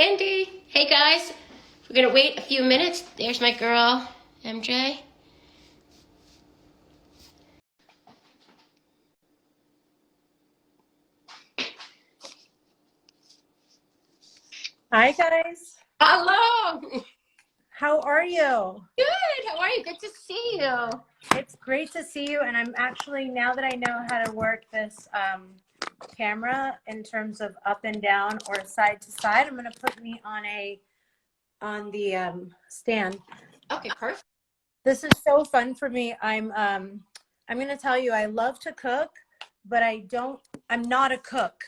Andy. Hey guys, we're gonna wait a few minutes. There's my girl, MJ. Hi guys, Hello. how are you? Good. How are you? Good to see you. It's great to see you, and I'm actually, now that I know how to work this camera in terms of up and down or side to side, I'm going to put me on the stand. Okay, perfect. This is so fun for me. I'm going to tell you, I love to cook, but I'm not a cook.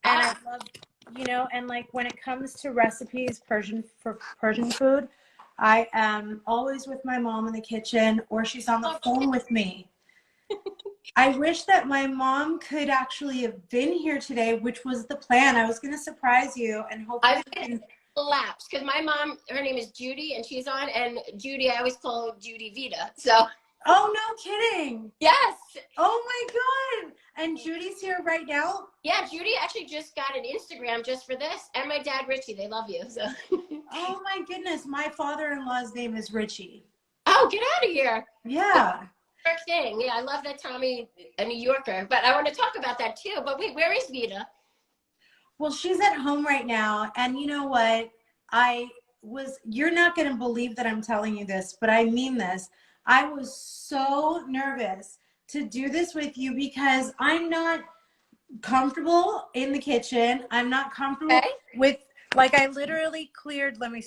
And I love, and like when it comes to recipes, Persian food, I am always with my mom in the kitchen, or she's on the phone with me. I wish that my mom could actually have been here today, which was the plan. I was going to surprise you and hopefully I've been lapsed because my mom, her name is Judy, and she's on. And Judy, I always call Judy Vita. So. Oh, no kidding. Yes. Oh my God. And Judy's here right now? Yeah, Judy actually just got an Instagram just for this, and my dad Richie. They love you. So. Oh my goodness, my father-in-law's name is Richie. Oh, get out of here. Yeah. Thing. Yeah, I love that Tommy, a New Yorker, but I want to talk about that too. But wait, where is Vita? Well, she's at home right now, and you know what? You're not going to believe that I'm telling you this, but I mean this. I was so nervous to do this with you because I'm not comfortable in the kitchen. I'm not comfortable with, like, I literally cleared, let me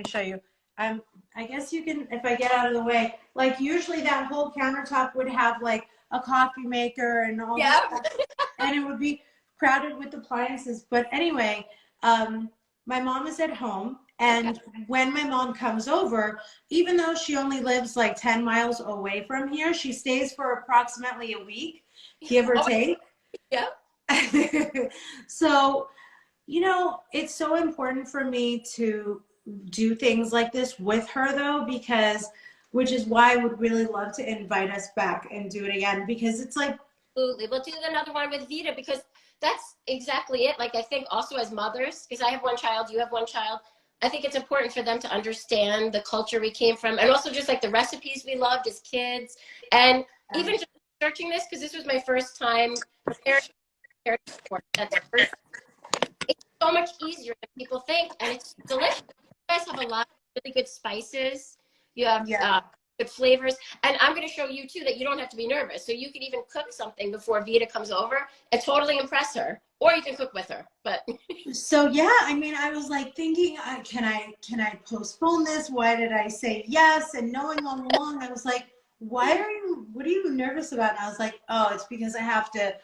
show you. I guess you can, if I get out of the way, like usually that whole countertop would have like a coffee maker and all that stuff, and it would be crowded with appliances. But anyway, my mom is at home, and when my mom comes over, even though she only lives like 10 miles away from here, she stays for approximately a week, give or take. Yeah. So, it's so important for me to do things like this with her, though, which is why I would really love to invite us back and do it again, because it's like, Absolutely. We'll do another one with Vita, because that's exactly it. Like, I think also as mothers, because I have one child, you have one child, I think it's important for them to understand the culture we came from, and also just like the recipes we loved as kids. And even just searching this, because this was my first time preparing for it. It's so much easier than people think, and it's delicious. You guys have a lot of really good spices. You have good flavors, and I'm going to show you too that you don't have to be nervous. So you can even cook something before Vita comes over and totally impress her, or you can cook with her. But so yeah, I mean, I was like thinking, can I postpone this? Why did I say yes? And knowing all along, I was like, what are you nervous about? And I was like, oh, it's because I have to,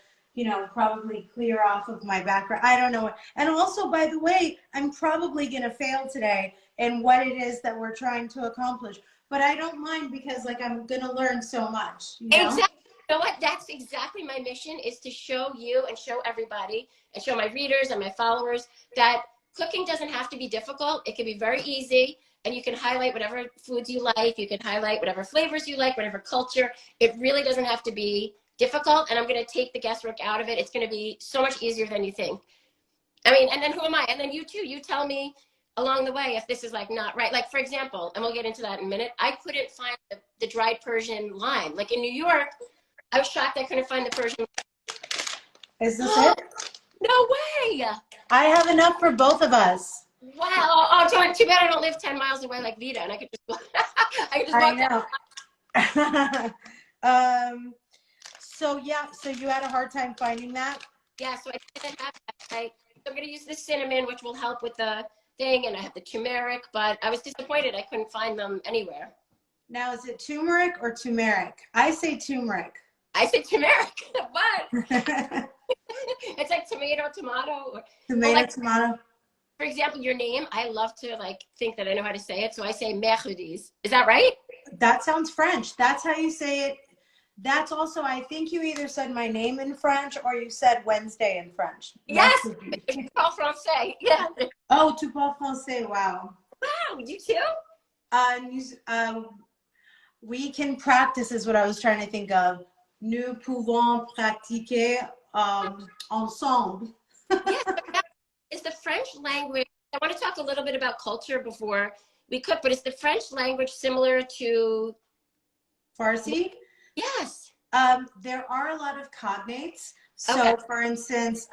probably clear off of my background. I don't know. And also, by the way, I'm probably going to fail today in what it is that we're trying to accomplish. But I don't mind, because like I'm going to learn so much. Exactly. You know what? That's exactly my mission, is to show you and show everybody and show my readers and my followers that cooking doesn't have to be difficult. It can be very easy, and you can highlight whatever foods you like. You can highlight whatever flavors you like, whatever culture. It really doesn't have to be difficult, and I'm going to take the guesswork out of it. It's going to be so much easier than you think. I mean, and then who am I? And then you too, you tell me along the way if this is like not right. Like, for example, and we'll get into that in a minute, I couldn't find the dried Persian lime. Like in New York, I was shocked I couldn't find the Persian. Is this it? No way. I have enough for both of us. Wow. Oh, too bad I don't live 10 miles away like Vita, and I could just walk I know. So yeah, so you had a hard time finding that? Yeah, so I didn't have that. I'm going to use the cinnamon, which will help with the thing, and I have the turmeric, but I was disappointed I couldn't find them anywhere. Now, is it turmeric or turmeric? I say turmeric. I say turmeric. What? It's like tomato. Tomato, like, tomato. For example, your name, I love to like think that I know how to say it, so I say Mercedes. Is that right? That sounds French. That's how you say it. That's also, I think you either said my name in French or you said Wednesday in French. Yes, je parle français. Yeah. Oh, tu parles français. Wow. Wow, you too? We can practice is what I was trying to think of. Nous pouvons pratiquer ensemble. Yes, is the French language I want to talk a little bit about culture before we cook, but is the French language similar to Farsi? Yes. There are a lot of cognates. Okay. So, for instance,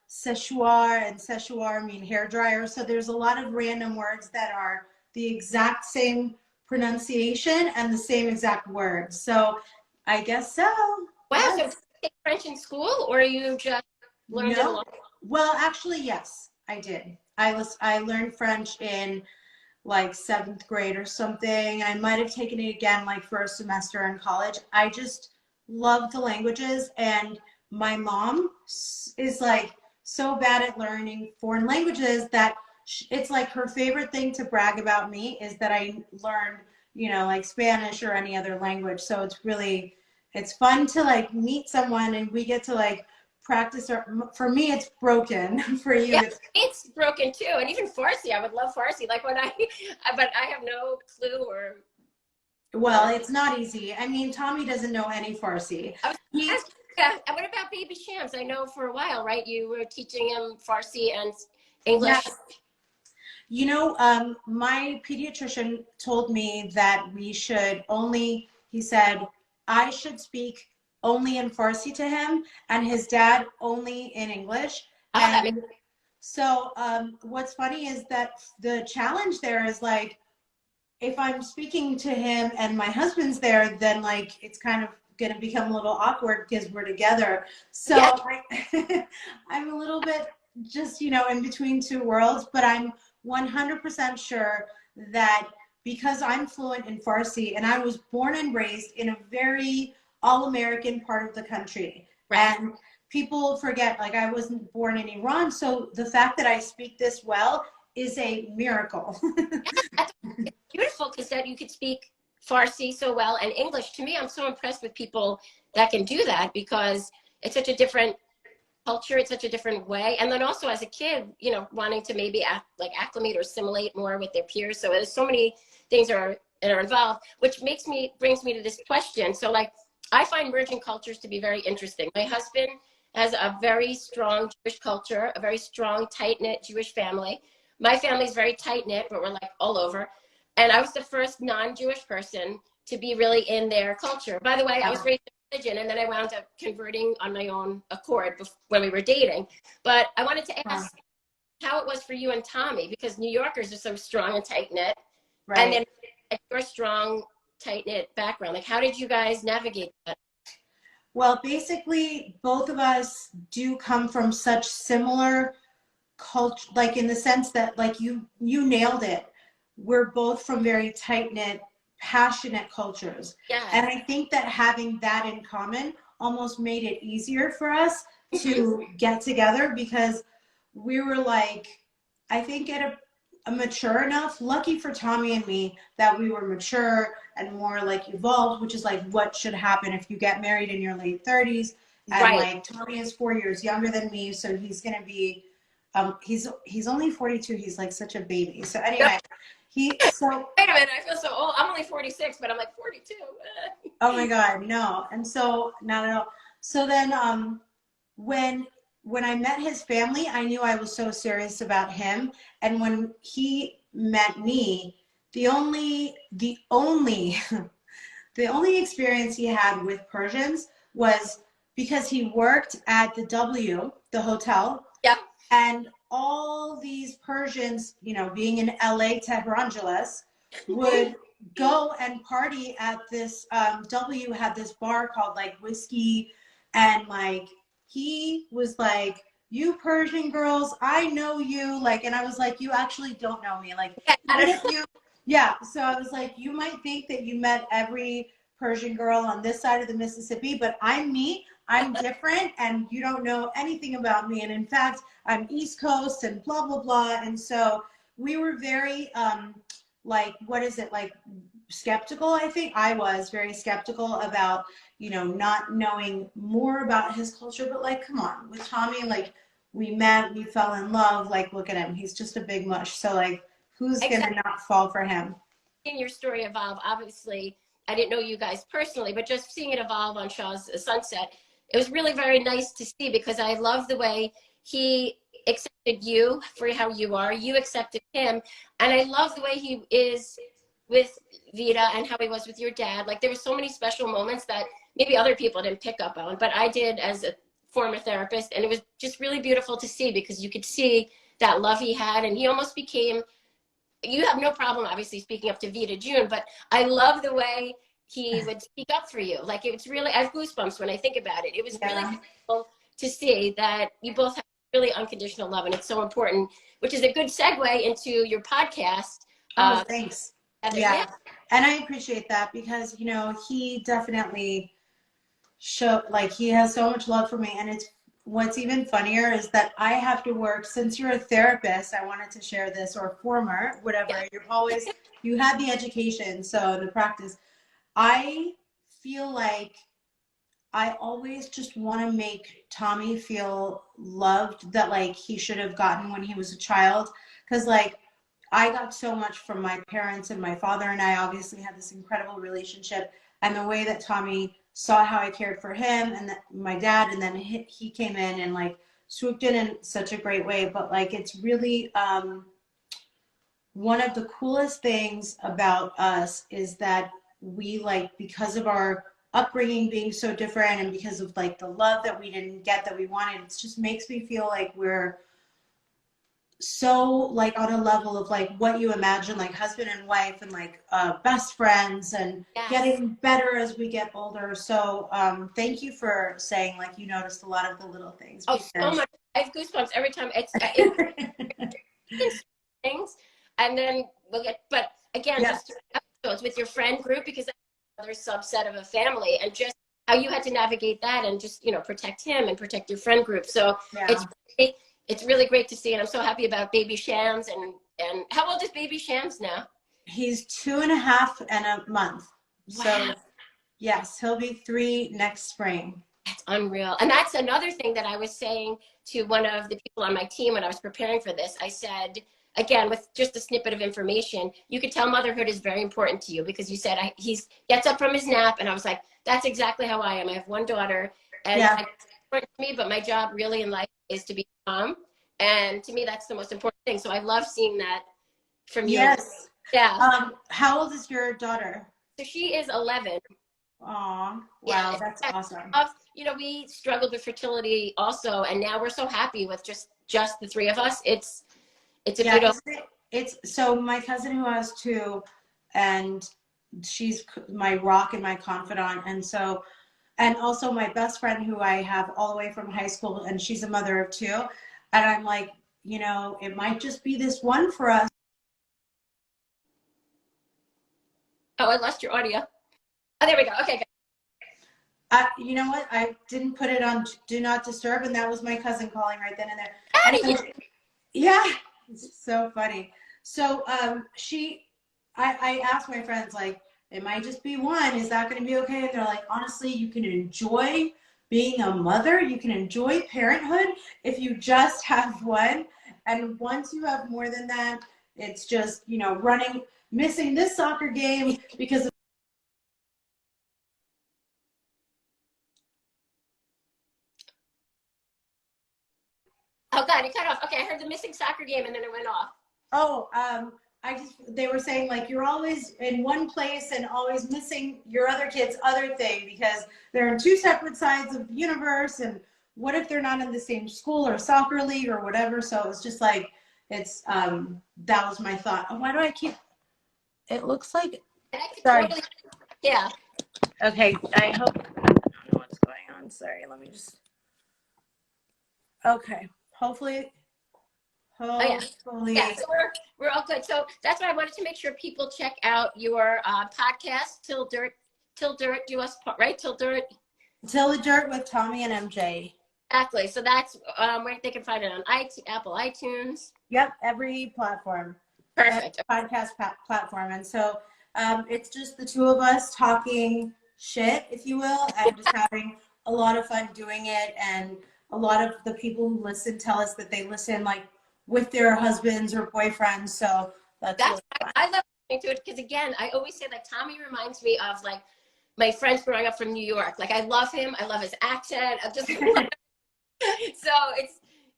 séchoir and séchoir mean hair dryer. So there's a lot of random words that are the exact same pronunciation and the same exact words. So I guess so. Wow. So did Yes. you take French in school or you just learned it No. along? Well, actually, yes, I did. I learned French in like seventh grade or something. I might have taken it again like for a semester in college. I just love the languages, and my mom is like so bad at learning foreign languages that it's like her favorite thing to brag about me is that I learned, like Spanish or any other language. So it's fun to like meet someone and we get to like practice. For me, it's broken. For you, Yeah, it's it's broken too. And even Farsi, I would love Farsi. Like when but I have no clue well, it's not easy. I mean, Tommy doesn't know any Farsi. I was He, asking, yeah, and what about baby Shams? I know for a while, right? You were teaching him Farsi and English. yes, my pediatrician told me that he said, I should speak only in Farsi to him and his dad only in English. Oh, that makes And so, what's funny is that the challenge there is like, if I'm speaking to him and my husband's there, then like it's kind of going to become a little awkward because we're together. So yeah. I'm a little bit just, in between two worlds, but I'm 100% sure that because I'm fluent in Farsi and I was born and raised in a very all-American part of the country. Right. And people forget, like I wasn't born in Iran. So the fact that I speak this well is a miracle. That's beautiful because that you could speak Farsi so well and English. To me, I'm so impressed with people that can do that because it's such a different culture. It's such a different way. And then also as a kid, wanting to maybe acclimate or assimilate more with their peers. So there's so many things that are involved, which brings me to this question. So like, I find merging cultures to be very interesting. My husband has a very strong Jewish culture, a very strong, tight-knit Jewish family. My family is very tight-knit, but we're like all over. And I was the first non-Jewish person to be really in their culture. By the way, I was raised in religion, and then I wound up converting on my own accord when we were dating. But I wanted to ask how it was for you and Tommy, because New Yorkers are so strong and tight-knit. Right. And then your strong, tight-knit background. Like, how did you guys navigate that? Well, basically, both of us do come from such similar culture, like in the sense that, like you nailed it. We're both from very tight-knit, passionate cultures. Yeah. And I think that having that in common almost made it easier for us to get together because we were like, I think at a mature enough, lucky for Tommy and me, that we were mature and more like evolved, which is like what should happen if you get married in your late 30s. And Right. like Tommy is 4 years younger than me, so he's gonna be he's only 42. He's like such a baby. So anyway, Wait a minute, I feel so old. I'm only 46, but I'm like 42. oh my God, no. And so not at all. So then when I met his family, I knew I was so serious about him. And when he met me, the only the only experience he had with Persians was because he worked at the the hotel. Yeah. And all these Persians, being in LA, Tehran, would go and party at this, W had this bar called like Whiskey. And like, he was like, you Persian girls, I know you. Like, and I was like, you actually don't know me. Like, even if you, yeah. So I was like, you might think that you met every Persian girl on this side of the Mississippi, but I'm me. I'm different and you don't know anything about me. And in fact, I'm East Coast and blah, blah, blah. And so we were very, like, what is it? Like skeptical, I think. I was very skeptical about, not knowing more about his culture. But like, come on, with Tommy, like we met, we fell in love. Like, look at him. He's just a big mush. So like, who's going to not fall for him? Seeing your story evolve, obviously, I didn't know you guys personally, but just seeing it evolve on Shahs of Sunset, it was really very nice to see because I love the way he accepted you for how you are. You accepted him. And I love the way he is with Vita and how he was with your dad. Like there were so many special moments that maybe other people didn't pick up on, but I did as a former therapist. And it was just really beautiful to see because you could see that love he had. And he almost became, you have no problem obviously speaking up to Vita June, but I love the way he would speak up for you. Like it's really, I have goosebumps when I think about it. It was really beautiful to see that you both have really unconditional love, and it's so important, which is a good segue into your podcast. Oh, thanks. Yeah. And I appreciate that because, you know, he definitely showed, like, he has so much love for me. And it's, what's even funnier is that I have to work, since you're a therapist, I wanted to share this, or former, whatever, you're always, you had the education, so the practice. I feel like I always just want to make Tommy feel loved, that like he should have gotten when he was a child. Because like I got so much from my parents, and my father and I obviously had this incredible relationship. And the way that Tommy saw how I cared for him and my dad, and then he came in and like swooped in such a great way. But like it's really one of the coolest things about us is that we, like, because of our upbringing being so different and because of like the love that we didn't get that we wanted, it just makes me feel like we're so like on a level of like what you imagine, like husband and wife and like best friends, and getting better as we get older. So thank you for saying like you noticed a lot of the little things. Oh, so much. I have goosebumps every time. It's things, and then we'll get, but again, just episodes with your friend group, because that's another subset of a family, and just how you had to navigate that and just, you know, protect him and protect your friend group. So it's really great to see, and I'm so happy about baby Shams. And how old is baby Shams now? He's 2.5 and a month. Wow. So yes, he'll be 3 next spring. That's unreal. And that's another thing that I was saying to one of the people on my team when I was preparing for this. I said, again, with just a snippet of information, you could tell motherhood is very important to you, because you said he gets up from his nap, and I was like, that's exactly how I am. I have one daughter, and it's important to me, but my job really in life is to be mom. And to me, that's the most important thing. So I love seeing that from you. Yes. Yeah. How old is your daughter? So she is 11. Aw, wow, that's awesome. You know, we struggled with fertility also, and now we're so happy with just the 3 of us. It's a beautiful. It's so my cousin who has 2, and she's my rock and my confidant, and also my best friend who I have all the way from high school, and she's a mother of 2, and I'm like, you know, it might just be this one for us. Oh, I lost your audio. Oh, there we go. Okay, good. You know what? I didn't put it on Do Not Disturb, and that was my cousin calling right then and there. Anyway, yeah, it's so funny. So I asked my friends, like, it might just be one. Is that going to be okay? And they're like, honestly, you can enjoy being a mother. You can enjoy parenthood if you just have one. And once you have more than that, it's just, you know, missing this soccer game because of Oh God, it cut off. Okay, I heard the missing soccer game, and then it went off. Oh, they were saying like you're always in one place and always missing your other kid's other thing because they're in 2 separate sides of the universe. And what if they're not in the same school or soccer league or whatever? So it was just like, that was my thought. Oh, why do I keep, it looks like, sorry. Totally, yeah. Okay, I don't know what's going on. Sorry, let me just, okay, hopefully. Yeah, so we're all good. So that's why I wanted to make sure people check out your podcast, Till Dirt Do Us Part, right? Till the Dirt with Tommy and MJ. Exactly. So that's where they can find it on Apple iTunes. Yep, every platform. Perfect. Podcast platform. And so it's just the 2 of us talking shit, if you will, and just having a lot of fun doing it. And a lot of the people who listen tell us that they listen like with their husbands or boyfriends. So that's really fun. I love listening to it because, again, I always say like Tommy reminds me of like my friends growing up from New York. Like I love him. I love his accent. I just so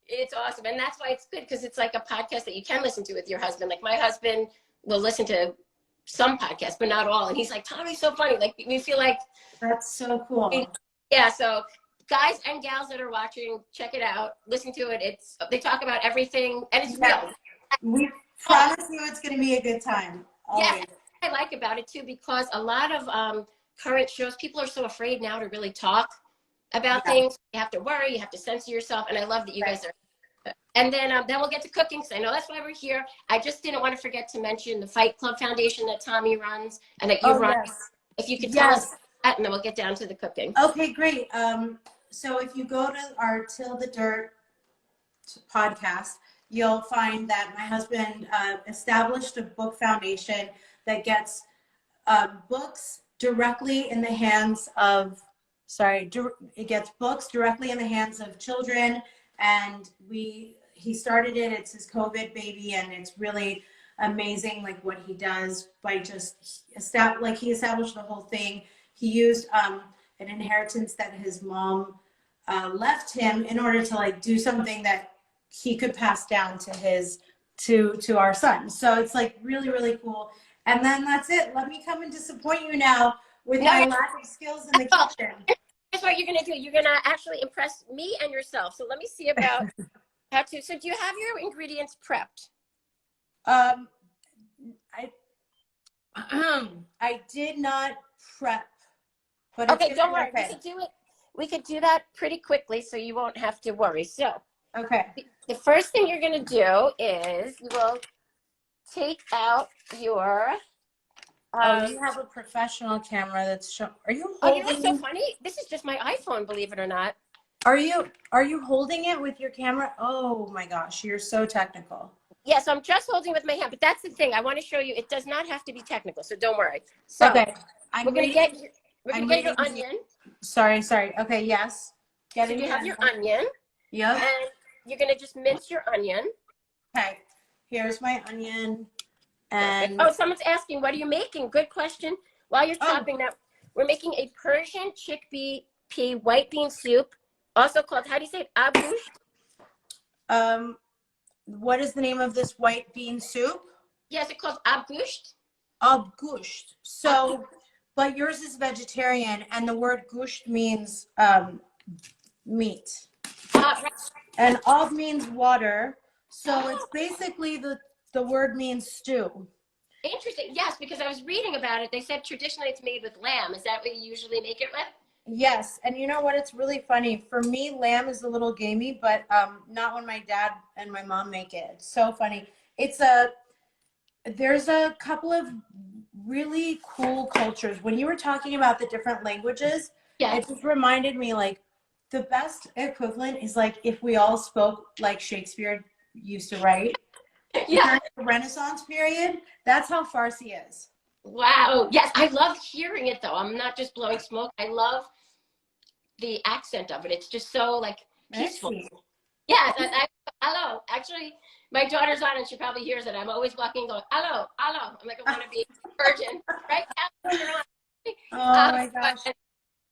It's awesome. And that's why it's good, because it's like a podcast that you can listen to with your husband. Like my husband will listen to some podcasts, but not all. And he's like, Tommy's so funny. Like we feel like That's so cool. yeah. So guys and gals that are watching, check it out. Listen to it. They talk about everything, and it's real. We promise you it's going to be a good time. Always. Yes, I like about it too, because a lot of current shows, people are so afraid now to really talk about things. You have to worry, you have to censor yourself, and I love that you guys are. And then we'll get to cooking, because I know that's why we're here. I just didn't want to forget to mention the Fight Club Foundation that Tommy runs and that you run. Yes. If you could tell us that, and then we'll get down to the cooking. Okay, great. So if you go to our Till the Dirt podcast, you'll find that my husband established a book foundation that gets books directly in the hands of, it gets books directly in the hands of children. And he started it, it's his COVID baby, and it's really amazing, like what he does by just he established the whole thing. He used an inheritance that his mom left him in order to like do something that he could pass down to our son. So it's like really, really cool. And then that's it. Let me come and disappoint you now with my lack of skills in the kitchen. That's what you're going to do. You're going to actually impress me and yourself. So let me see about how to. So do you have your ingredients prepped? I did not prep. But okay, don't worry. Okay. We could do it. We could do that pretty quickly, so you won't have to worry. So, okay. The first thing you're going to do is you will take out your. You have a professional camera that's showing. Are you holding? Oh, you know what's so funny? This is just my iPhone, believe it or not. Are you holding it with your camera? Oh my gosh, you're so technical. Yes, I'm just holding with my hand, but that's the thing. I want to show you. It does not have to be technical, so don't worry. So, okay. We're going to get your onion. Sorry. Okay, yes. So you have your onion. Yep. And you're going to just mince your onion. Okay. Here's my onion. And oh, someone's asking, what are you making? Good question. While you're chopping that, we're making a Persian chickpea white bean soup, also called, how do you say it? Abusht? What is the name of this white bean soup? Yes, it's called abusht. Abusht. So, but yours is vegetarian, and the word gusht means meat. Right. And ab means water. So it's basically the word means stew. Interesting. Yes, because I was reading about it. They said traditionally it's made with lamb. Is that what you usually make it with? Yes. And you know what? It's really funny. For me, lamb is a little gamey, but not when my dad and my mom make it. It's so funny. There's a couple of really cool cultures. When you were talking about the different languages, it just reminded me, like, the best equivalent is like if we all spoke like Shakespeare used to write. During the Renaissance period, that's how Farsi is. Wow. Yes, I love hearing it though. I'm not just blowing smoke. I love the accent of it. It's just so like peaceful. Yes. Hello. Actually, my daughter's on and she probably hears it. I'm always walking going, hello. I'm like, I want to be a virgin. Right? Oh my gosh.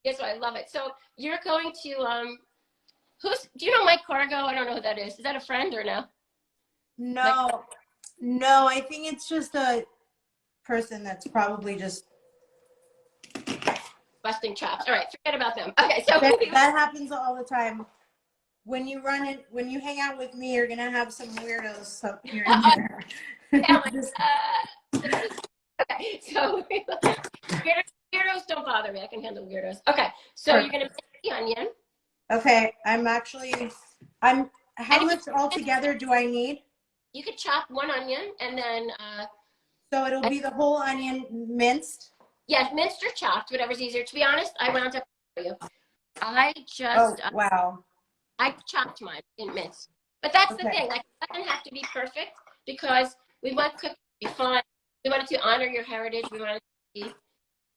Yes, I love it. So you're going to do you know Mike Cargo? I don't know who that is. Is that a friend or no? No, I think it's just a person that's probably just busting chops. All right, forget about them. Okay, so that happens all the time. When you hang out with me, you're gonna have some weirdos up here. Okay, so weirdos don't bother me. I can handle weirdos. Okay, so you're gonna make the onion. Okay, how much altogether do I need? You could chop one onion and then so it'll be the whole onion minced? Yes, minced or chopped, whatever's easier. To be honest, I wound up for you. I just wow. I chopped mine in mince. But that's the thing, like it doesn't have to be perfect because we want cooking to be fun. We want it to honor your heritage. We want it to be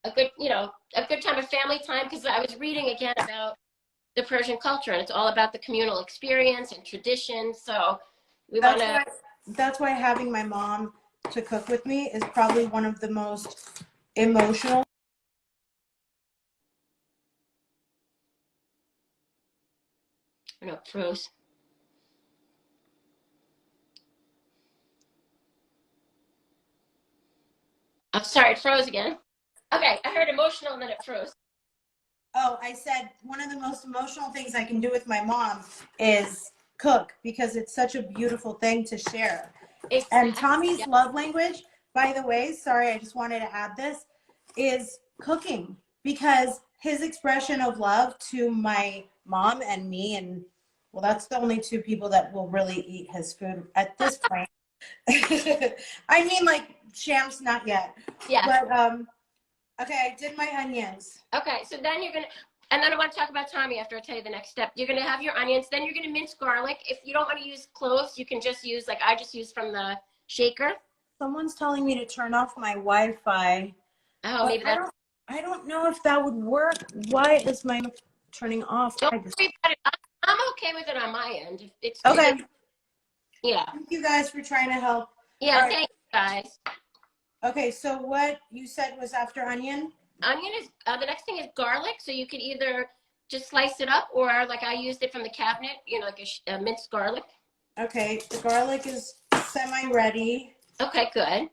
a good time of family time, because I was reading again about the Persian culture and it's all about the communal experience and tradition. So we want to. That's why having my mom to cook with me is probably one of the most emotional. I know, froze. I'm sorry, it froze again. Okay, I heard emotional and then it froze. Oh, I said one of the most emotional things I can do with my mom is cook because it's such a beautiful thing to share. And Exactly. Tommy's Yeah. love language, by the way, sorry, I just wanted to add this, is cooking because his expression of love to my mom and me, and well, that's the only two people that will really eat his food at this point. I mean, like, Shams, not yet. Yeah. But, okay, I did my onions. Okay, so then you're gonna, and then I want to talk about Tommy after I tell you the next step. You're gonna have your onions, then you're gonna mince garlic. If you don't want to use cloves, you can just use, like I just use from the shaker. Someone's telling me to turn off my Wi-Fi. Oh, maybe that's. I don't know if that would work. Why is my turning off? Don't worry about it. I'm okay with it on my end. It's Okay. Yeah. Thank you guys for trying to help. Yeah. Right. Thank you guys. Okay, so what you said was after onion? Onion is the next thing is garlic. So you can either just slice it up, or like I used it from the cabinet. You know, like a minced garlic. Okay, the garlic is semi-ready. Okay, good.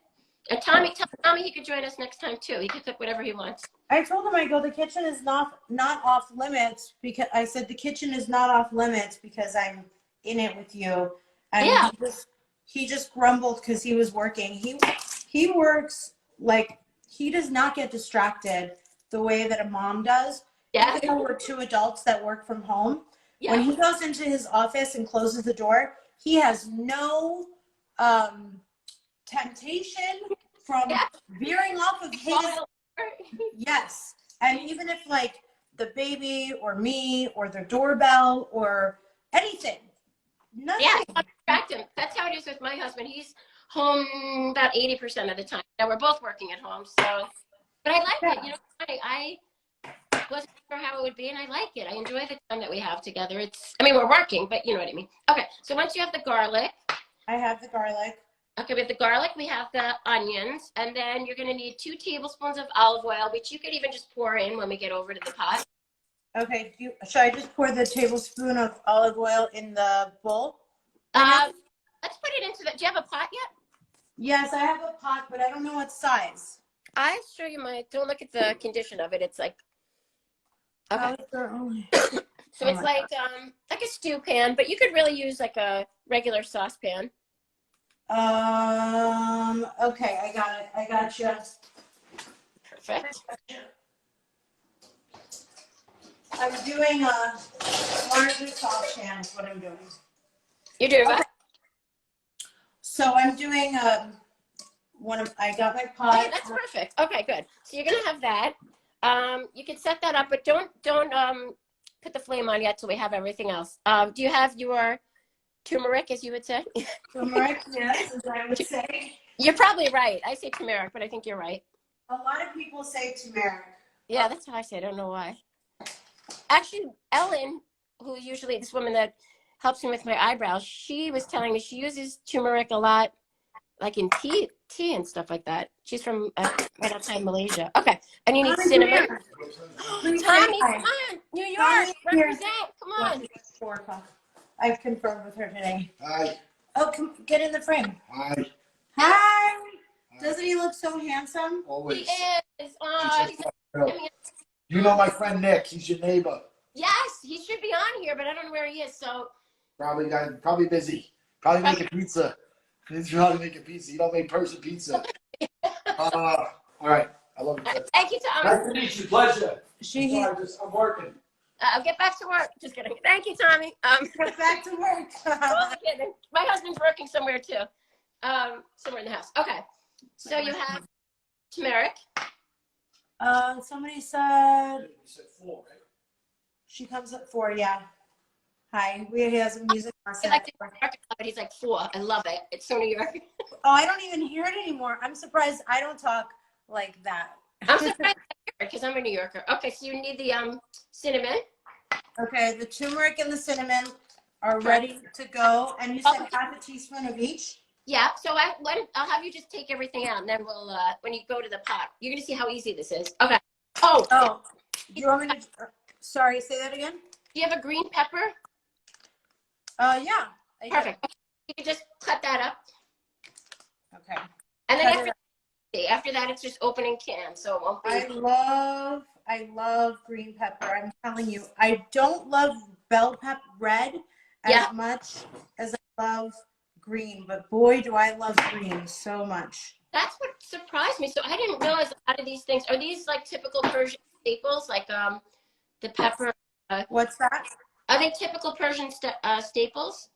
And Tommy, tell Tommy he could join us next time too. He can cook whatever he wants. I told him, I go, the kitchen is not off limits because I said the kitchen is not off limits because I'm in it with you. And yeah. he just grumbled because he was working. He works like he does not get distracted the way that a mom does. Yeah. Even though we're two adults that work from home. Yeah. When he goes into his office and closes the door, he has no temptation from veering off of his. Yes. And even if like the baby or me or the doorbell or anything, nothing. Yeah, distract him. That's how it is with my husband. He's home about 80% of the time. Now we're both working at home, so. But I like it. You know, I wasn't sure how it would be, and I like it. I enjoy the time that we have together. I mean, we're working, but you know what I mean. Okay, so once you have the garlic. I have the garlic. Okay, we have the garlic, we have the onions, and then you're going to need 2 tablespoons of olive oil, which you could even just pour in when we get over to the pot. Okay, should I just pour the tablespoon of olive oil in the bowl? Let's put it into the, do you have a pot yet? Yes, I have a pot, but I don't know what size. I'll show you don't look at the condition of it. It's like, okay. So it's like a stew pan, but you could really use like a regular saucepan. Okay, I got it. I got you. Perfect. I'm doing a larger saucepan is what I'm doing. You're doing what? Okay. So I'm doing I got my pot. Okay, that's perfect. Okay, good. So you're gonna have that. You can set that up, but don't put the flame on yet till we have everything else. Do you have your turmeric, as you would say? Turmeric, yes, as I would say. You're probably right. I say turmeric, but I think you're right. A lot of people say turmeric. Yeah, that's how I say it. I don't know why. Actually, Ellen, who usually this woman that helps me with my eyebrows, she was telling me she uses turmeric a lot, like in tea and stuff like that. She's from right outside Malaysia. Okay, and you need cinnamon. Tommy, come on, New York, represent. Come on. 4 o'clock. I've confirmed with her today. Hi. Oh, get in the frame. Hi. Hi. Doesn't he look so handsome? Always. He is. Oh, You know my friend Nick. He's your neighbor. yes, he should be on here, but I don't know where he is. So Probably busy. Probably making pizza. He's probably making pizza. You don't make person pizza. All right. I love you. thank you, Tommy. Nice to meet you. Pleasure. I'm working. I'll get back to work. Just kidding. Thank you, Tommy. Get back to work. Only kidding. My husband's working somewhere too. Somewhere in the house. Okay. So you have turmeric. Somebody said You said 4, right? she comes at 4. Yeah. Hi. He has a music lesson. I like but he's like 4. I love it. It's so New York. Oh, I don't even hear it anymore. I'm surprised I don't talk like that. I'm surprised because I'm a New Yorker. Okay, so you need the cinnamon. Okay, the turmeric and the cinnamon are ready to go. And you said half a teaspoon of each? Yeah, so I'll have you just take everything out, and then we'll, when you go to the pot, you're going to see how easy this is. Okay. Oh, do you want me to, sorry, say that again? Do you have a green pepper? Yeah. Perfect. Okay. You can just cut that up. Okay. And then after After that, it's just opening can, so it won't be. I love green pepper. I'm telling you, I don't love bell pepper red as much as I love green, but boy, do I love green so much. That's what surprised me. So I didn't realize a lot of these things are these like typical Persian staples, like the pepper. What's that? Are they typical Persian staples?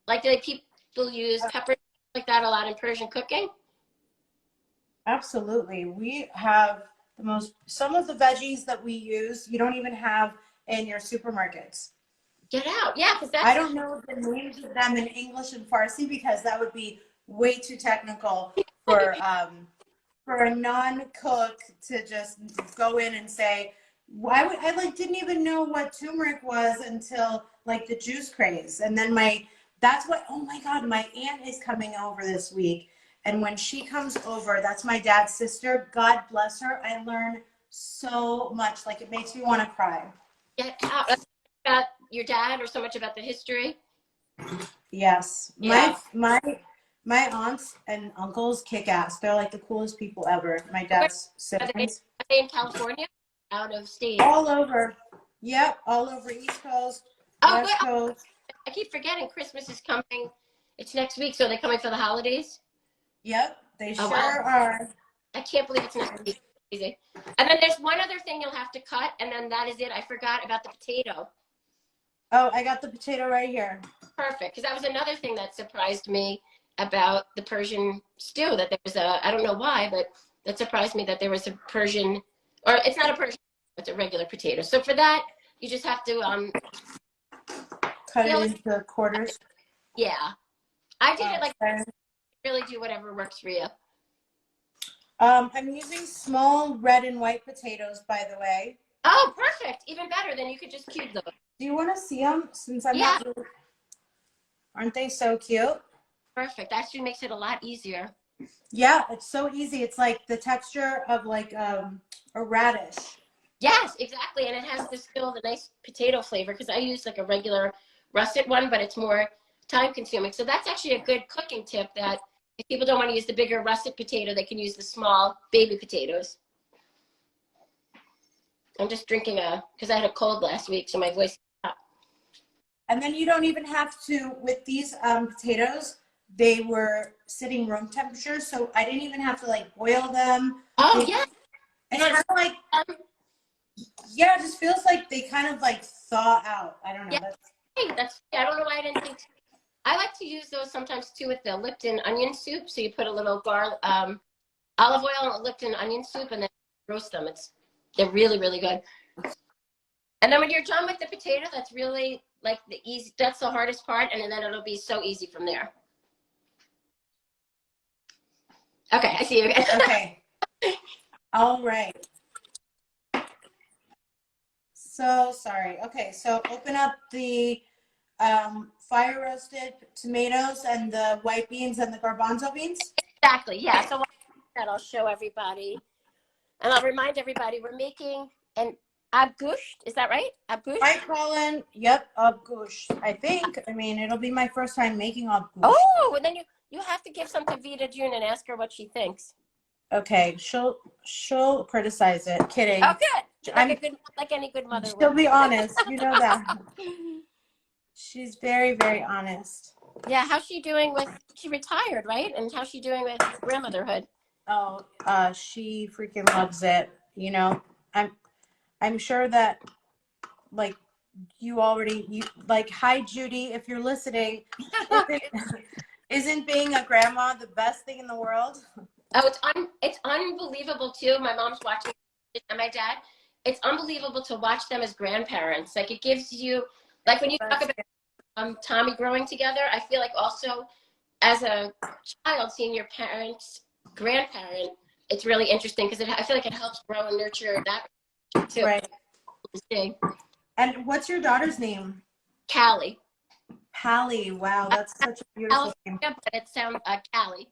Like, do people use pepper like that a lot in Persian cooking? Absolutely. We have some of the veggies that we use, you don't even have in your supermarkets. Get out. Yeah, because that's. I don't know the names of them in English and Farsi because that would be way too technical for a non-cook to just go in and say, I like didn't even know what turmeric was until like the juice craze. And then that's what, oh my God, my aunt is coming over this week. And when she comes over, that's my dad's sister. God bless her. I learn so much. Like it makes me want to cry. Get out. About your dad or so much about the history? Yes. Yeah. My aunts and uncles kick ass. They're like the coolest people ever. My dad's siblings. Are they in California? Out of state? All over. Yep. All over East Coast, West Coast. I keep forgetting Christmas is coming. It's next week. So are they coming for the holidays? Yep. They sure are. I can't believe it's next week. Easy. And then there's one other thing you'll have to cut, and then that is it. I forgot about the potato. Oh, I got the potato right here. Perfect. Because that was another thing that surprised me about the Persian stew, that there was I don't know why, but that surprised me that there was a Persian, or it's not a Persian, it's a regular potato. So for that, you just have to cut it into quarters. Yeah. I did it like, really do whatever works for you. I'm using small red and white potatoes, by the way. Oh, perfect. Even better. Then you could just cube them. Do you want to see them? Since I'm not really... Aren't they so cute? Perfect. Actually makes it a lot easier. Yeah, it's so easy. It's like the texture of like a radish. Yes, exactly. And it has the nice potato flavor because I use like a regular russet one, but it's more time consuming. So that's actually a good cooking tip, that if people don't want to use the bigger russet potato, they can use the small baby potatoes. I'm just drinking because I had a cold last week, so my voice is up. And then you don't even have to, with these potatoes, they were sitting room temperature, so I didn't even have to like boil them. Oh, yeah. It's kind of like, yeah, it just feels like they kind of like thaw out. I don't know. Yeah, I don't know why I didn't think. I like to use those sometimes too with the Lipton onion soup. So you put a little olive oil and Lipton onion soup and then roast them. They're really, really good. And then when you're done with the potato, that's really like that's the hardest part. And then it'll be so easy from there. Okay, I see you again. Okay. All right. So sorry. Okay, so open up the fire roasted tomatoes and the white beans and the garbanzo beans. Exactly, yeah. So that I'll show everybody. And I'll remind everybody we're making an abgusht. Is that right? Abgusht? Hi, Colin. Yep, abgusht. I think. I mean, it'll be my first time making abgusht. Oh, and then you have to give some to Vita June and ask her what she thinks. Okay, she'll criticize it. Kidding. Oh, good. Like any good mother. She'll be honest. You know that. She's very, very honest. Yeah, how's she doing she retired, right? And how's she doing with grandmotherhood? Oh, she freaking loves it. You know, I'm sure that like you like, hi Judy, if you're listening, isn't being a grandma the best thing in the world? Oh, it's unbelievable too. My mom's watching and my dad. It's unbelievable to watch them as grandparents. Like it gives you, like when you talk about Tommy growing together, I feel like also as a child seeing your parents, grandparent, it's really interesting because I feel like it helps grow and nurture that too. Right. And what's your daughter's name? Callie. Callie. Wow, that's such a beautiful name. But it sounds Callie.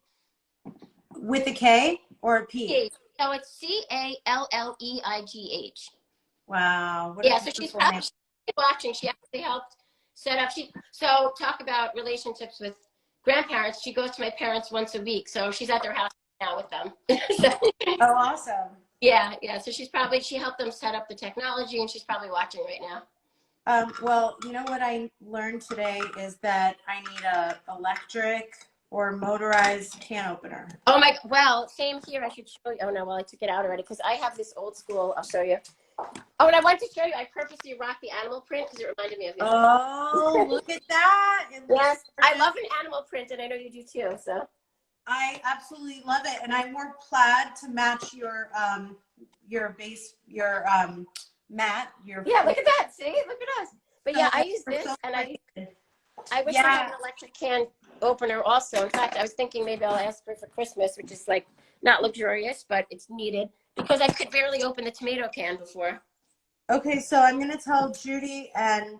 With a K or a P? So it's Calleigh. Wow. Yeah, so she's probably watching. She actually helped set up. So talk about relationships with grandparents. She goes to my parents once a week. So she's at their house now with them. Oh, awesome. Yeah. So she helped them set up the technology, and she's probably watching right now. Well, you know what I learned today is that I need a electric or motorized can opener. Oh my, well, same here. I should show you. Oh no, well, I took it out already because I have this old school. I'll show you. Oh, and I wanted to show you, I purposely rocked the animal print because it reminded me of you. Oh, look at that. Yes, I love an animal print, and I know you do too, so. I absolutely love it. And I wore plaid to match your base, your mat. Yeah, look at that. See, look at us. But yeah, I use this, and I wish I had an electric can opener also. In fact, I was thinking maybe I'll ask her for Christmas, which is like not luxurious, but it's needed because I could barely open the tomato can before. Okay, so I'm gonna tell Judy and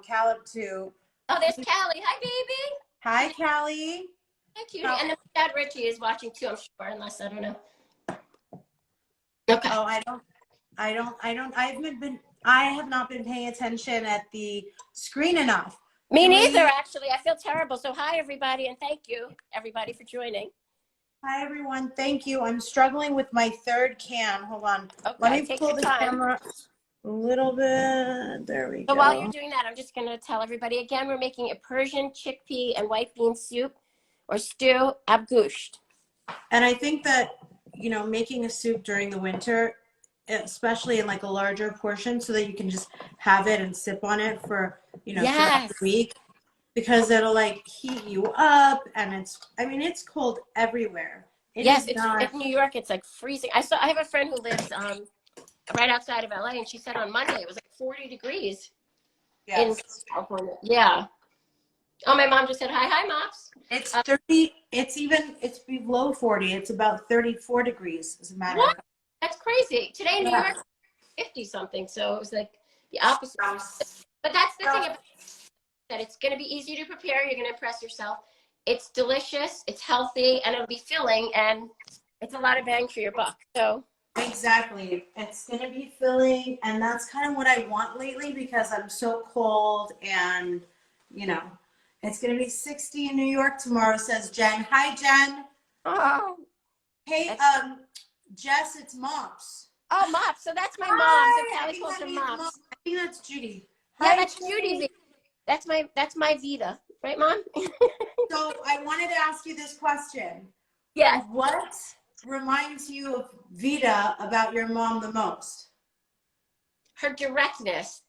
Caleb to. Oh, there's Callie. Hi, baby. Hi, Callie. Hi, cutie. And then Dad Richie is watching too, I'm sure, unless I don't know. Okay. Oh, I have not been paying attention at the screen enough. Me neither, actually. I feel terrible. So hi, everybody, and thank you, everybody, for joining. Hi, everyone. Thank you. I'm struggling with my third can. Hold on. Okay, Let me take pull your the time. camera a little bit. There we go. So while you're doing that, I'm just going to tell everybody again, we're making a Persian chickpea and white bean soup or stew abgusht. And I think that, you know, making a soup during the winter, especially in like a larger portion so that you can just have it and sip on it for, you know, throughout the week, because it'll like heat you up, and it's cold everywhere. Yes, in New York, it's like freezing. I have a friend who lives right outside of LA, and she said on Monday it was like 40 degrees in California. Yeah. Oh, my mom just said hi. Hi, Mops. It's 30. It's below 40. It's about 34 degrees, as a matter of fact. That's crazy. Today in New York, 50 something. So it was like the opposite. But that's the thing about that it's going to be easy to prepare. You're going to impress yourself. It's delicious. It's healthy, and it'll be filling, and it's a lot of bang for your buck. So exactly, it's going to be filling, and that's kind of what I want lately because I'm so cold, and you know, it's going to be 60 in New York tomorrow. Says Jen. Hi, Jen. Oh. Hey, Jess, it's Mops. Oh, Mops. So that's my mom. So Callie calls her Mops. I think that's Judy. Yeah, hi, that's Judy. That's my Vita, right, Mom? So I wanted to ask you this question. Yeah. What reminds you of Vita about your mom the most? Her directness.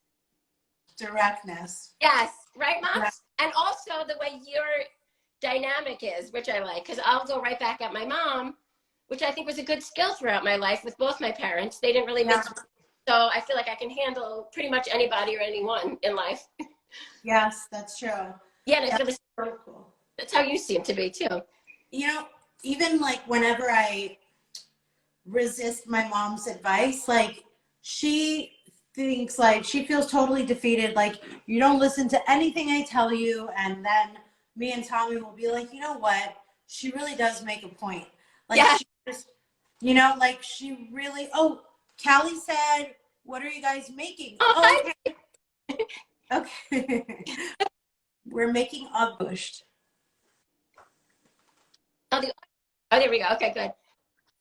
Directness. Yes, right, Moms? Yeah. And also the way your dynamic is, which I like, because I'll go right back at my mom, which I think was a good skill throughout my life with both my parents. They didn't really mix. So I feel like I can handle pretty much anybody or anyone in life. Yes, that's true. Yeah, and that's so cool. That's how you seem to be too. You know, even like whenever I resist my mom's advice, like she thinks like she feels totally defeated. Like you don't listen to anything I tell you. And then me and Tommy will be like, you know what? She really does make a point. Like, she just, you know, like she really, Callie said, what are you guys making? Oh, okay. Okay. We're making abgusht. Oh, there we go. Okay, good.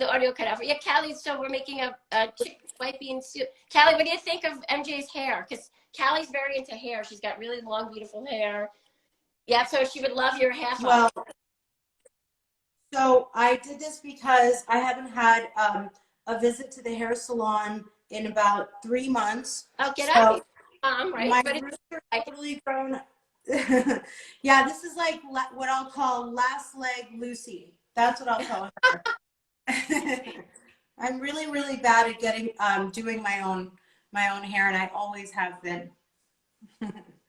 The audio cut out. Yeah, Callie, so we're making a chicken white bean soup. Callie, what do you think of MJ's hair? Because Callie's very into hair. She's got really long, beautiful hair. Yeah, so she would love your half. Well, so I did this because I haven't had a visit to the hair salon in about 3 months. Oh, get out. Right. My but roots are totally grown. Yeah, this is like what I'll call last leg Lucy. That's what I'll call her. I'm really, really bad at getting doing my own hair, and I always have been.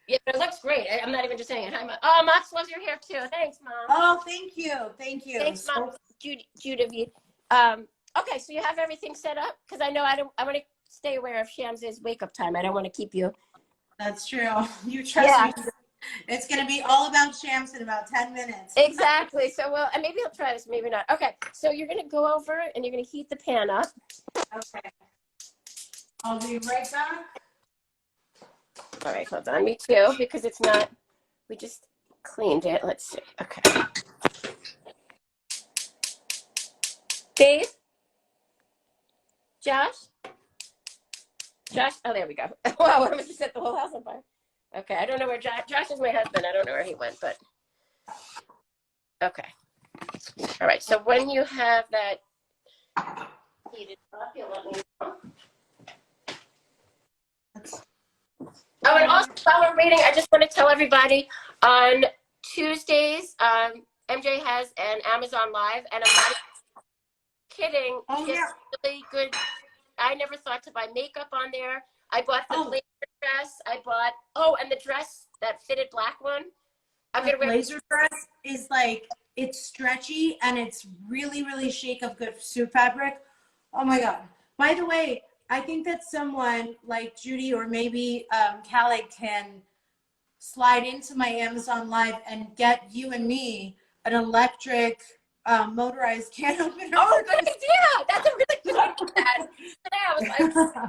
Yeah, but it looks great. I'm not even just saying it. Oh, Mops loves your hair too. Thanks, Mom. Oh, thank you. Thank you. Thanks, Mom. Judy. Okay, so you have everything set up? Because I know I want to stay aware of Shams's wake up time. I don't want to keep you. That's true. You trust me. It's going to be all about Shams in about 10 minutes. Exactly. So, well, and maybe he'll try this, maybe not. Okay, so you're going to go over and you're going to heat the pan up. Okay. I'll be right back. All right, hold on. Me too, because it's not, we just cleaned it. Let's see. Okay. Dave? Josh? Josh? Oh, there we go. Wow, I almost set the whole house on fire. Okay, I don't know where Josh is my husband. I don't know where he went, but okay. All right, so when you have that heated up, you'll let me know. Oh, and also while we're waiting, I just want to tell everybody on Tuesdays, MJ has an Amazon Live, and I'm not kidding. It's really good. I never thought to buy makeup on there. I bought the blazer dress. I bought, and the dress, that fitted black one. I'm going to wear. Blazer dress is like, it's stretchy and it's really, really chic of good suit fabric. Oh my God. By the way, I think that someone like Judy or maybe Callie can slide into my Amazon Live and get you and me an electric motorized can opener. Oh, good idea. That's a really good idea. Today I was like,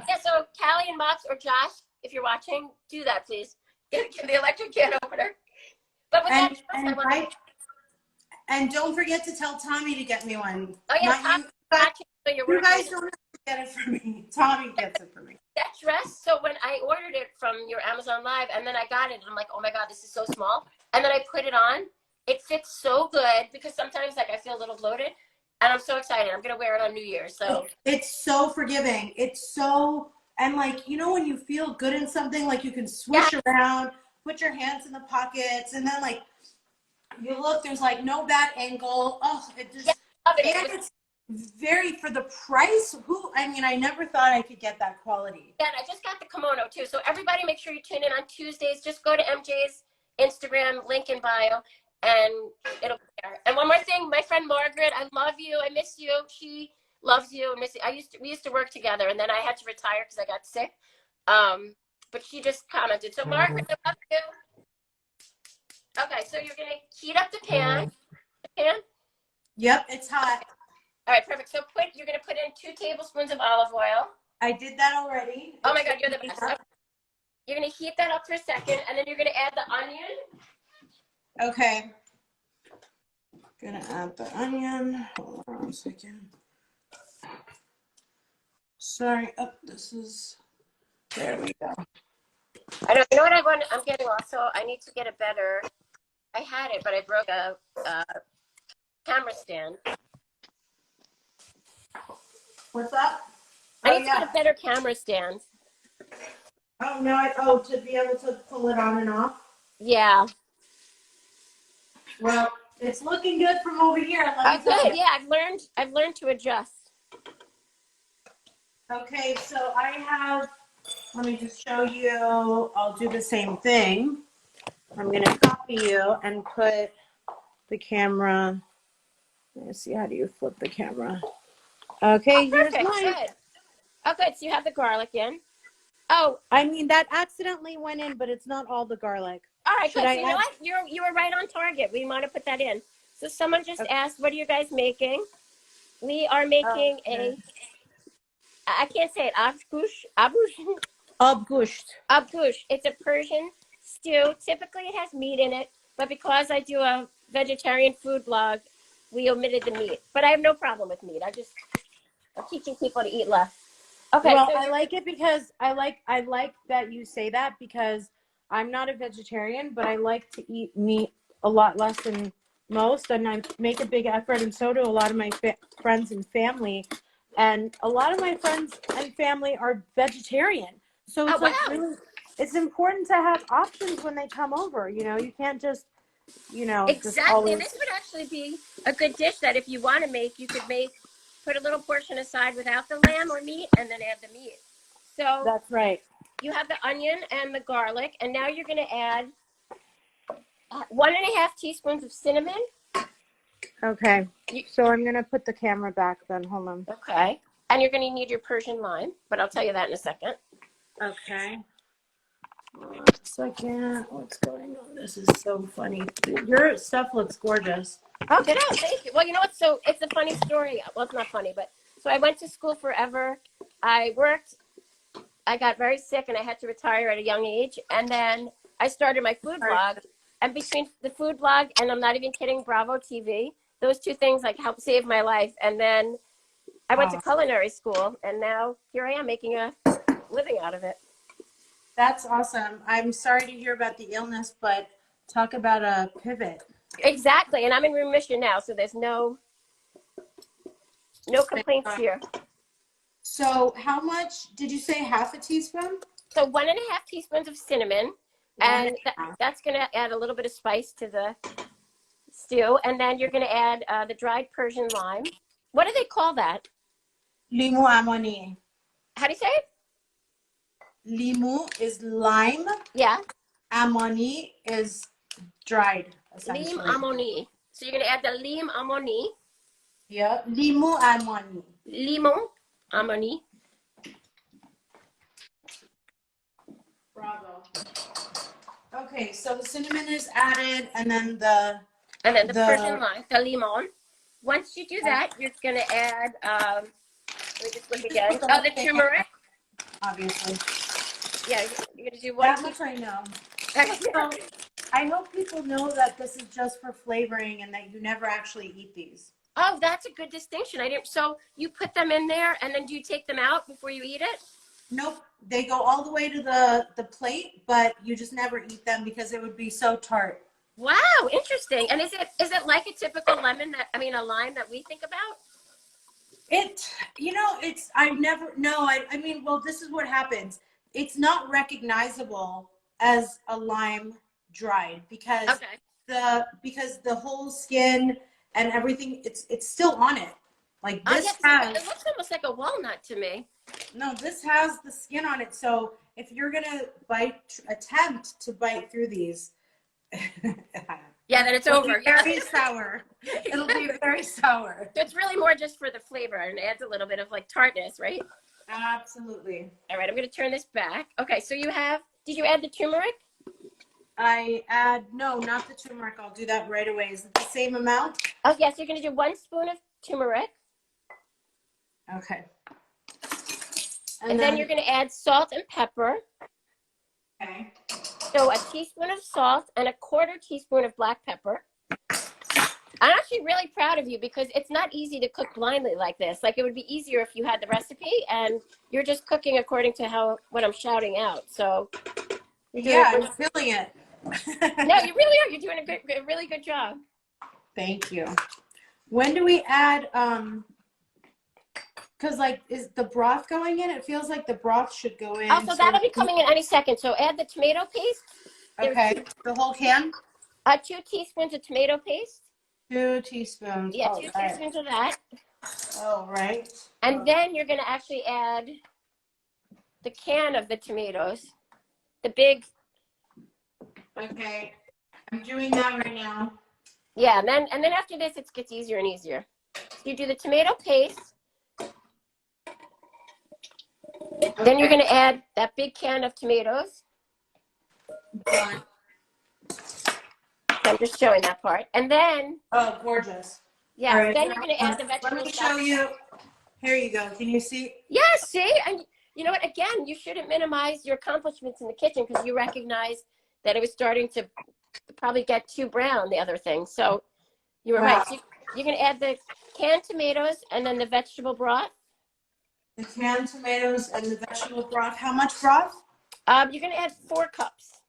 yeah, so Callie and Mox or Josh, if you're watching, do that, please. Get the electric can opener. But with and don't forget to tell Tommy to get me one. Oh, yeah, Tommy, you guys don't have to get it for me. Tommy gets it for me. That dress, so when I ordered it from your Amazon Live and then I got it, and I'm like, oh my God, this is so small. And then I put it on. It fits so good because sometimes like I feel a little bloated and I'm so excited. I'm going to wear it on New Year's. So it's so forgiving. It's so, and like, you know, when you feel good in something, like you can swish around, put your hands in the pockets, and then like you look, there's like no bad angle. Oh, it just, it's very, for the price, I never thought I could get that quality. Yeah, and I just got the kimono too. So everybody make sure you tune in on Tuesdays. Just go to MJ's Instagram, link in bio, and it'll be there. And one more thing, my friend Margaret, I love you. I miss you. She loves you. We used to work together, and then I had to retire because I got sick. But she just commented. So Margaret, I love you. Okay, so you're gonna heat up the pan. Yep, it's hot. All right, perfect. So you're gonna put in 2 tablespoons of olive oil. I did that already. Oh my God, you're the best. You're gonna heat that up for a second, and then you're gonna add the onion. Okay. Gonna add the onion. Hold on a second. Sorry. Oh, there we go. I don't, you know what I'm getting also? I need to get a better, I had it, but I broke a camera stand. What's up? I need to get a better camera stand. Oh, no, to be able to pull it on and off? Yeah. Well, it's looking good from over here. Good. Yeah, I've learned to adjust. Okay, so I have, let me just show you. I'll do the same thing. I'm going to copy you and put the camera. Let's see, how do you flip the camera? Okay, here's mine. Good. Oh, good. So you have the garlic in. Oh, I mean, that accidentally went in, but it's not all the garlic. All right, good. So you know what? You were right on target. We want to put that in. So someone just asked, what are you guys making? We are making I can't say it, abgush. It's a Persian stew. Typically it has meat in it, but because I do a vegetarian food blog, we omitted the meat. But I have no problem with meat. I'm teaching people to eat less. Okay. Well, I like it because I like that you say that, because I'm not a vegetarian, but I like to eat meat a lot less than most, and I make a big effort, and so do a lot of my friends and family. And a lot of my friends and family are vegetarian. So it's it's important to have options when they come over. You know, you can't just, Exactly. This would actually be a good dish that if you want to make, you could put a little portion aside without the lamb or meat and then add the meat. So that's right. You have the onion and the garlic, and now you're going to add 1.5 teaspoons of cinnamon. Okay. So I'm going to put the camera back then. Hold on. Okay. And you're going to need your Persian lime, but I'll tell you that in a second. Okay. 1 second. What's going on? This is so funny. Your stuff looks gorgeous. Oh, good. Oh, thank you. Well, you know what? So it's a funny story. Well, it's not funny, but so I went to school forever. I worked. I got very sick and I had to retire at a young age. And then I started my food blog. And between the food blog and, I'm not even kidding, Bravo TV, those 2 things like helped save my life. And then I went to culinary school, and now here I am making a living out of it. That's awesome. I'm sorry to hear about the illness, but talk about a pivot. Exactly, and I'm in remission now, so there's no complaints here. So how much did you say? Half a teaspoon? So 1.5 teaspoons of cinnamon, and that's going to add a little bit of spice to the stew. And then you're going to add the dried Persian lime. What do they call that? Limu amoni. How do you say it? Limu is lime. Yeah. Amoni is dried, essentially. Lim amoni. So you're going to add the lim amoni. Yeah. Limu amoni. Limon amoni. Bravo. Okay, so the cinnamon is added, and then the Persian lime, the limon. Once you do that, you're going to add, let me just look again. Oh, the turmeric. Obviously. Yeah, you're going to do one. That much I know. So, I hope people know that this is just for flavoring and that you never actually eat these. Oh, that's a good distinction. I didn't. So you put them in there, and then do you take them out before you eat it? Nope. They go all the way to the plate, but you just never eat them because it would be so tart. Wow, interesting. And is it like a typical a lime that we think about? Well, this is what happens. It's not recognizable as a lime dried because the whole skin and everything, it's still on it. Like this it looks almost like a walnut to me. No, this has the skin on it. So if you're gonna attempt to bite through these, yeah, then it's over. Very sour. It'll be very sour. So it's really more just for the flavor, and it adds a little bit of like tartness, right? Absolutely. All right, I'm going to turn this back. Okay, so did you add the turmeric? No, not the turmeric. I'll do that right away. Is it the same amount? Oh, yes, you're going to do 1 spoon of turmeric. Okay. And then you're going to add salt and pepper. Okay. So a teaspoon of salt and a 1/4 teaspoon of black pepper. I'm actually really proud of you because it's not easy to cook blindly like this. Like it would be easier if you had the recipe and you're just cooking according to what I'm shouting out. So I'm feeling it. No, you really are. You're doing a really good job. Thank you. When do we add because is the broth going in? It feels like the broth should go in. Oh, so that'll be coming in any second. So add the tomato paste. Okay, the whole can? 2 teaspoons of tomato paste. 2 teaspoons. Yeah, 2 teaspoons of that. Oh, right. And then you're going to actually add the can of the tomatoes. The big. Okay, I'm doing that right now. Yeah, and then after this, it gets easier and easier. So you do the tomato paste. Okay. Then you're going to add that big can of tomatoes. Done. I'm just showing that part. And then. Oh, gorgeous. Yeah, right, then you're going to add the vegetables. Let me show you. Here you go. Can you see? Yeah, see? And you know what? Again, you shouldn't minimize your accomplishments in the kitchen because you recognize that it was starting to probably get too brown, the other thing. So you were right. So you're going to add the canned tomatoes and then the vegetable broth. The canned tomatoes and the vegetable broth. How much broth? You're going to add 4 cups.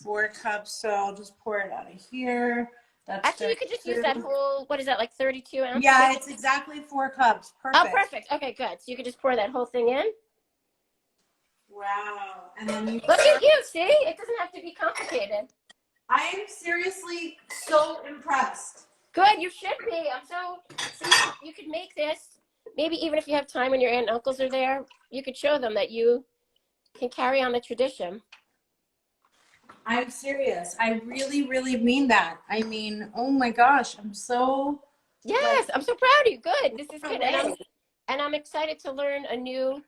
4 cups. So I'll just pour it out of here. That's actually, you could just use that whole, what is that, like 32 ounces? Yeah, it's exactly 4 cups. Perfect. Oh, perfect. Okay, good. So you could just pour that whole thing in. Wow. And then you look at you, see? It doesn't have to be complicated. I am seriously so impressed. Good, you should be. See, you could make this, maybe even if you have time when your aunt and uncles are there, you could show them that you can carry on the tradition. I'm serious. I really, really mean that. I mean, oh my gosh, I'm so. Yes, I'm so proud of you. Good. This is good. And I'm excited to learn a new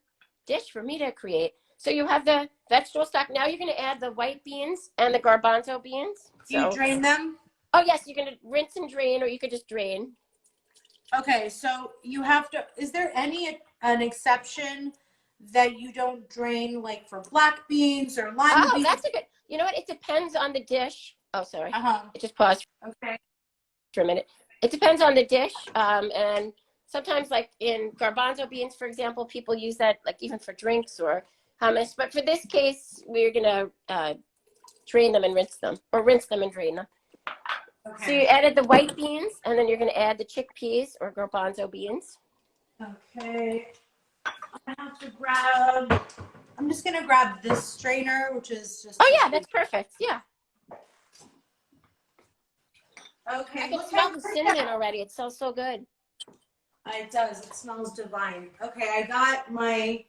dish for me to create. So you have the vegetable stock. Now you're going to add the white beans and the garbanzo beans. Do you drain them? Oh, yes. You're going to rinse and drain, or you could just drain. Okay. So you have to, is there an exception that you don't drain, like for black beans or lima beans? That's a good, you know what? It depends on the dish. Oh, sorry. Uh-huh. It just paused okay. for a minute. It depends on the dish. And sometimes like in garbanzo beans, for example, people use that like even for drinks or hummus. But for this case, we're gonna drain them and rinse them, or rinse them and drain them. Okay. So you added the white beans, and then you're gonna add the chickpeas or garbanzo beans. Okay. I have to grab. I'm just gonna grab this strainer, which is just. Oh yeah, that's perfect. Yeah. Okay. I can smell the cinnamon already. It smells so good. It does. It smells divine. Okay, I got my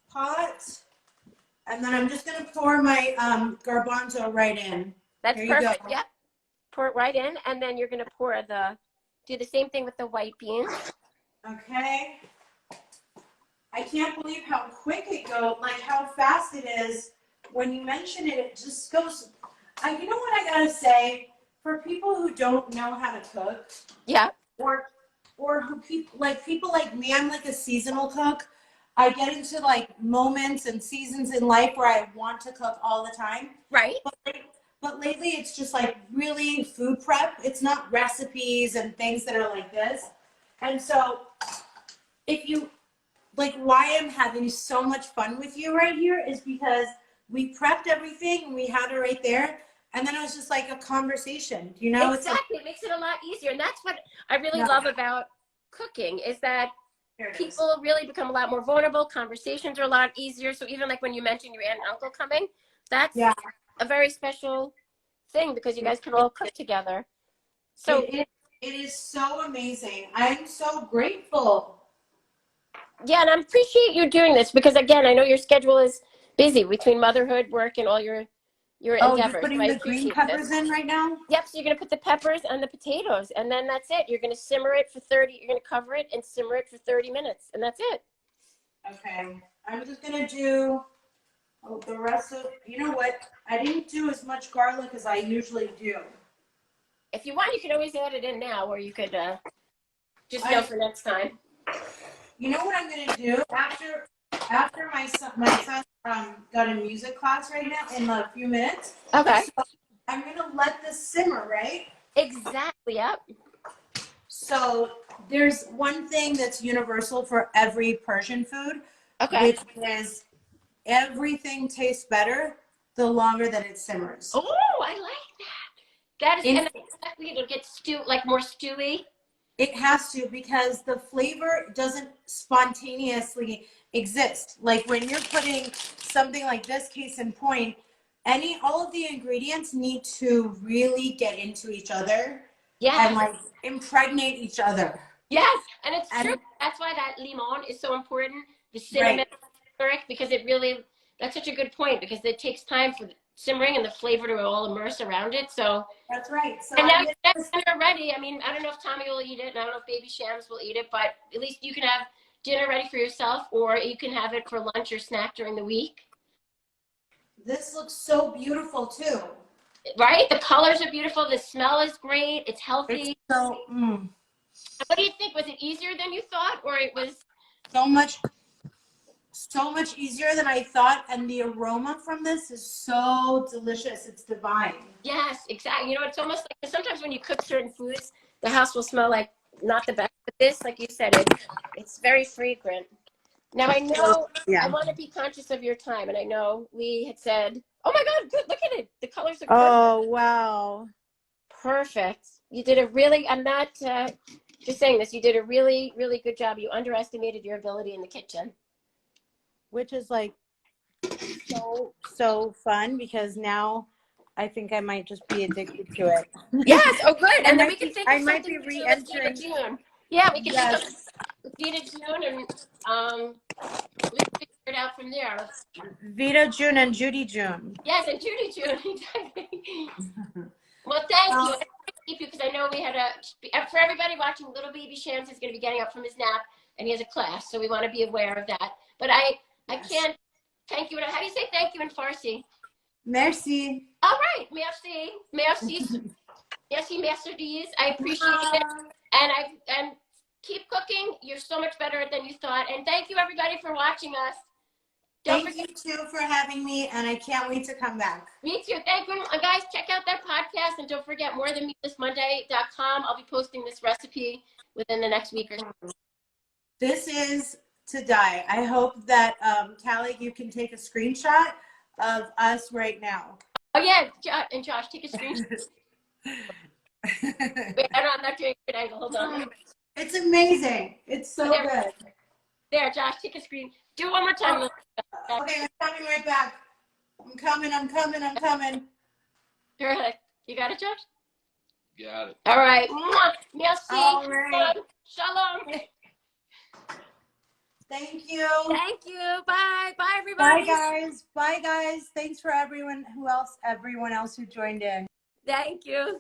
pot, and then I'm just gonna pour my garbanzo right in. That's Here perfect. you go. Yep. Pour it right in, and then you're gonna do the same thing with the white beans. Okay. I can't believe how quick it goes, like how fast it is. When you mention it, it just goes. You know what I gotta say? For people who don't know how to cook, Yeah. or who people like me, I'm like a seasonal cook. I get into like moments and seasons in life where I want to cook all the time. Right. But lately it's just like really food prep. It's not recipes and things that are like this. And so if you like, why I'm having so much fun with you right here is because we prepped everything and we had it right there. And then it was just like a conversation, you know? Exactly. It makes it a lot easier. And that's what I really love about cooking is that people really become a lot more vulnerable. Conversations are a lot easier. So even like when you mentioned your aunt and uncle coming, that's a very special thing because you guys can all cook together. So it is so amazing. I'm so grateful. Yeah, and I appreciate you doing this because again, I know your schedule is busy between motherhood, work, and all your endeavors. You're putting so the green peppers in right now? Yep, so you're going to put the peppers and the potatoes, and then that's it. You're going to simmer it for 30, you're going to cover it and simmer it for 30 minutes, and that's it. Okay, I'm just going to do the rest of, you know what? I didn't do as much garlic as I usually do. If you want, you can always add it in now, or you could just know for next time. You know what I'm going to do? After my son got a music class right now in a few minutes. Okay. So I'm going to let this simmer, right? Exactly, yep. So there's one thing that's universal for every Persian food, which is everything tastes better the longer that it simmers. Oh, I like that. That is, and exactly, it'll get more stewy. It has to, because the flavor doesn't spontaneously exist. Like when you're putting something like this, case in point, all of the ingredients need to really get into each other. And like impregnate each other. Yes, and it's true. That's why that limon is so important. The cinnamon, because it really, that's such a good point, because it takes time for the simmering and the flavor to all immerse around it. So that's right. So and now you're ready. I mean, I don't know if Tommy will eat it, and I don't know if baby Shams will eat it, but at least you can have dinner ready for yourself, or you can have it for lunch or snack during the week. This looks so beautiful too. Right? The colors are beautiful. The smell is great. It's healthy. What do you think? Was it easier than you thought, or it was so much easier than I thought? And the aroma from this is so delicious. It's divine. Yes, exactly. You know, it's almost like sometimes when you cook certain foods, the house will smell like not the best. But this, like you said, it's very fragrant. Now I know I want to be conscious of your time, and I know we had said, "Oh my God, good! Look at it. The colors are perfect." Oh wow, perfect! You did a really. I'm not just saying this. You did a really, really good job. You underestimated your ability in the kitchen, which is like so fun, because now I think I might just be addicted to it. Yes. Oh, good. And then we can think. I might be re-entering. Yeah, we can think of Vita June, and we can figure it out from there. Vita June and Judy June. Yes, and Judy June. Exactly. Well, thank you. I keep you, because I know we had for everybody watching, little baby Shams is going to be getting up from his nap, and he has a class, so we want to be aware of that. But I can't thank you. How do you say thank you in Farsi? Merci. All right. Merci. Merci. Merci, Mercedes. I appreciate it. And keep cooking. You're so much better than you thought. And thank you, everybody, for watching us. Thank you, too, for having me, and I can't wait to come back. Me too. Thank you. Guys, check out that podcast, and don't forget morethanmeatlessmonday.com. I'll be posting this recipe within the next week or so. This is to die. I hope that Callie, you can take a screenshot of us right now. Oh yeah, and Josh, take a screenshot. Wait, I'm not doing a good angle. Hold on. It's amazing. It's so good. There, Josh, take a screen. Do it one more time. Oh, okay, I'm coming right back. I'm coming. Good. You got it, Josh? Got it. All right. Merci. All right. Shalom. Thank you. Thank you. Bye. Bye, everybody. Bye, guys. Thanks for everyone else who joined in. Thank you.